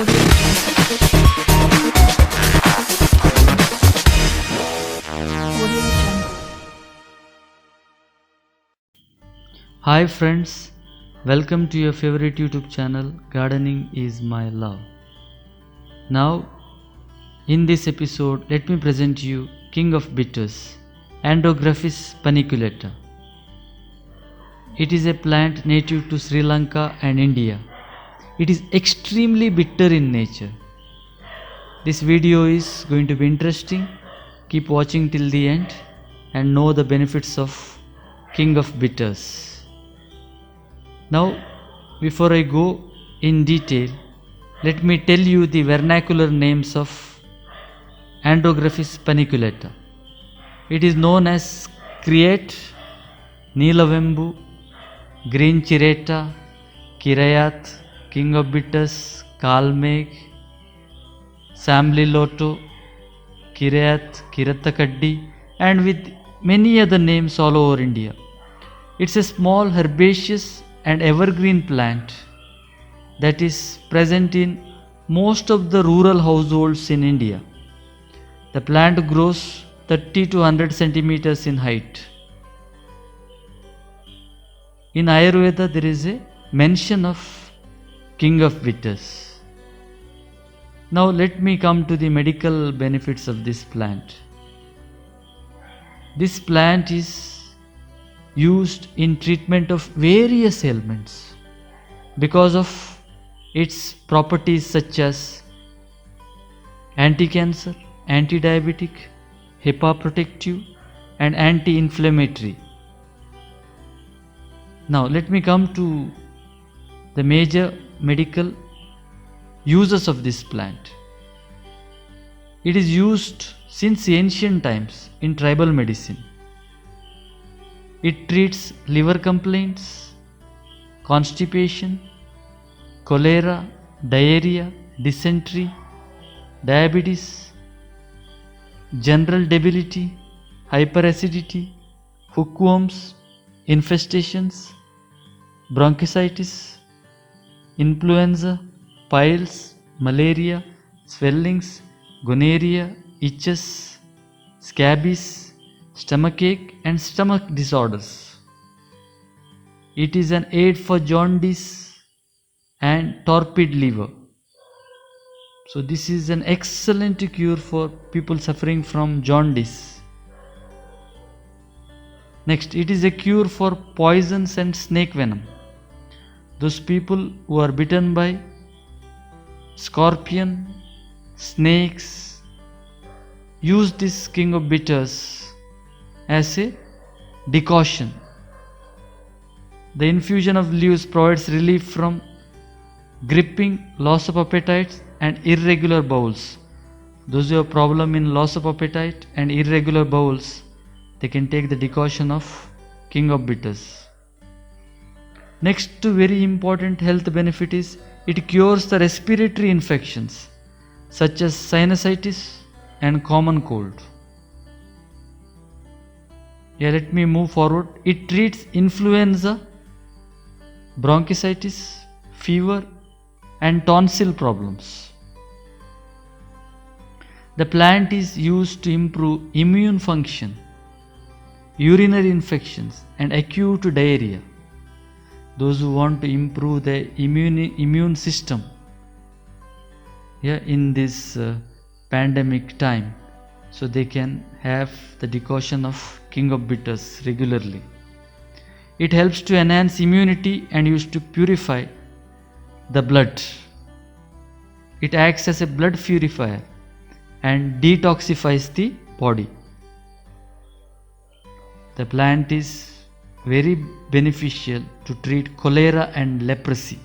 Hi friends, welcome to your favorite YouTube channel Gardening is My Love. Now, in this episode, let me present you King of Bitters, Andrographis paniculata. It is a plant native to Sri Lanka and India. It is extremely bitter in nature. This video is going to be interesting. Keep watching till the end and know the benefits of King of Bitters. Now, before I go in detail, let me tell you the vernacular names of Andrographis paniculata. It is known as Create, Neelavembu, Green Chireta, Kirayat, King of Bitters, Kalmeg, Samliloto, Kirayat, Kiratakaddi, and with many other names all over India. It's a small herbaceous and evergreen plant that is present in most of the rural households in India. The plant grows 30 to 100 centimeters in height. In Ayurveda, there is a mention of King of Bitters. Now let me come to the medical benefits of this plant. This plant is used in treatment of various ailments because of its properties such as anti-cancer, anti-diabetic, hepaprotective and anti-inflammatory. Now let me come to the major medical uses of this plant. It is used since ancient times in tribal medicine. It treats liver complaints, constipation, cholera, diarrhea, dysentery, diabetes, general debility, hyperacidity, hookworms, infestations, bronchitis, influenza, piles, malaria, swellings, gonorrhea, itches, scabies, stomachache and stomach disorders. It is an aid for jaundice and torpid liver. So this is an excellent cure for people suffering from jaundice. Next, it is a cure for poisons and snake venom. Those people who are bitten by scorpion, snakes, use this King of Bitters as a decoction. The infusion of leaves provides relief from gripping, loss of appetite and irregular bowels. Those who have problem in loss of appetite and irregular bowels, they can take the decoction of King of Bitters. Next very important health benefit is it cures the respiratory infections such as sinusitis and common cold. Let me move forward. It treats influenza, bronchitis, fever and tonsil problems. The plant is used to improve immune function, urinary infections and acute diarrhea. Those who want to improve the immune system in this pandemic time, so they can have the decoction of King of Bitters regularly. It helps to enhance immunity and used to purify the blood. It acts as a blood purifier and detoxifies the body. The plant is very beneficial to treat cholera and leprosy.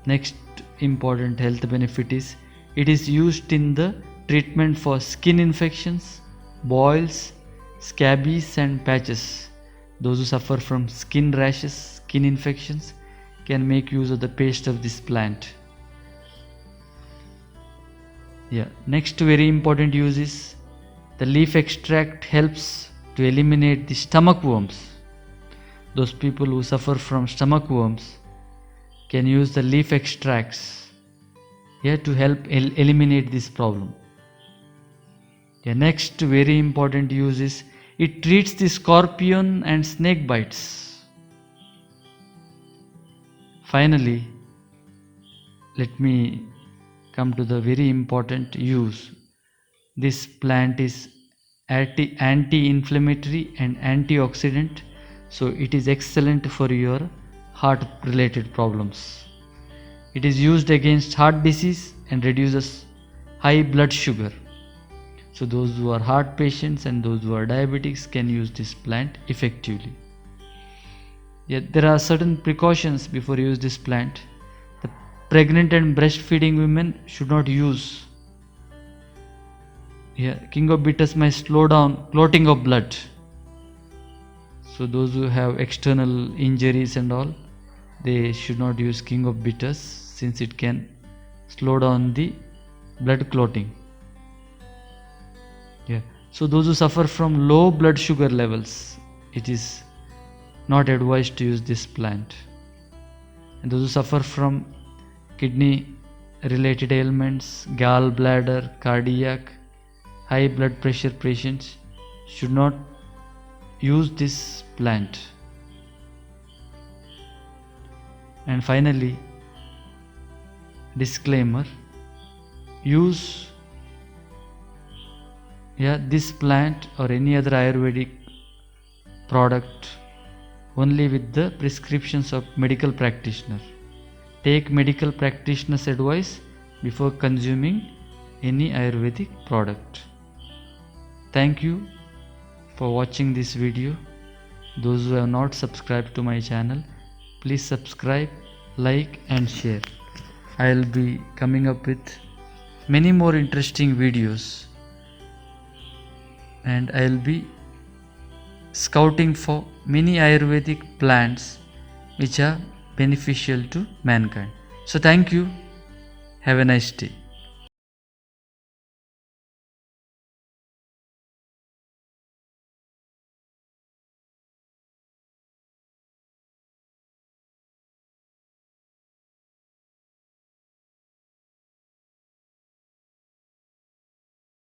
Next important health benefit is it is used in the treatment for skin infections, boils, scabies and patches. Those who suffer from skin rashes, skin infections can make use of the paste of this plant. Next very important use is the leaf extract helps to eliminate the stomach worms. Those people who suffer from stomach worms, can use the leaf extracts here to help eliminate this problem. The next very important use is it treats the scorpion and snake bites. Finally, let me come to the very important use. This plant is anti-inflammatory and antioxidant, so it is excellent for your heart related problems. It is used against heart disease and reduces high blood sugar. So those who are heart patients and those who are diabetics can use this plant effectively. Yet there are certain precautions before you use this plant. The pregnant and breastfeeding women should not use. King of bitters may slow down clotting of blood. So those who have external injuries and all, they should not use king of bitters since it can slow down the blood clotting. So those who suffer from low blood sugar levels, it is not advised to use this plant. And those who suffer from kidney related ailments, gallbladder, cardiac, high blood pressure patients should not use this plant. And finally, disclaimer, use this plant or any other Ayurvedic product only with the prescriptions of medical practitioner. Take medical practitioner's advice before consuming any Ayurvedic product. Thank you for watching this video. Those who have not subscribed to my channel, please subscribe, like and share. I will be coming up with many more interesting videos, and I will be scouting for many Ayurvedic plants which are beneficial to mankind. So thank you. Have a nice day.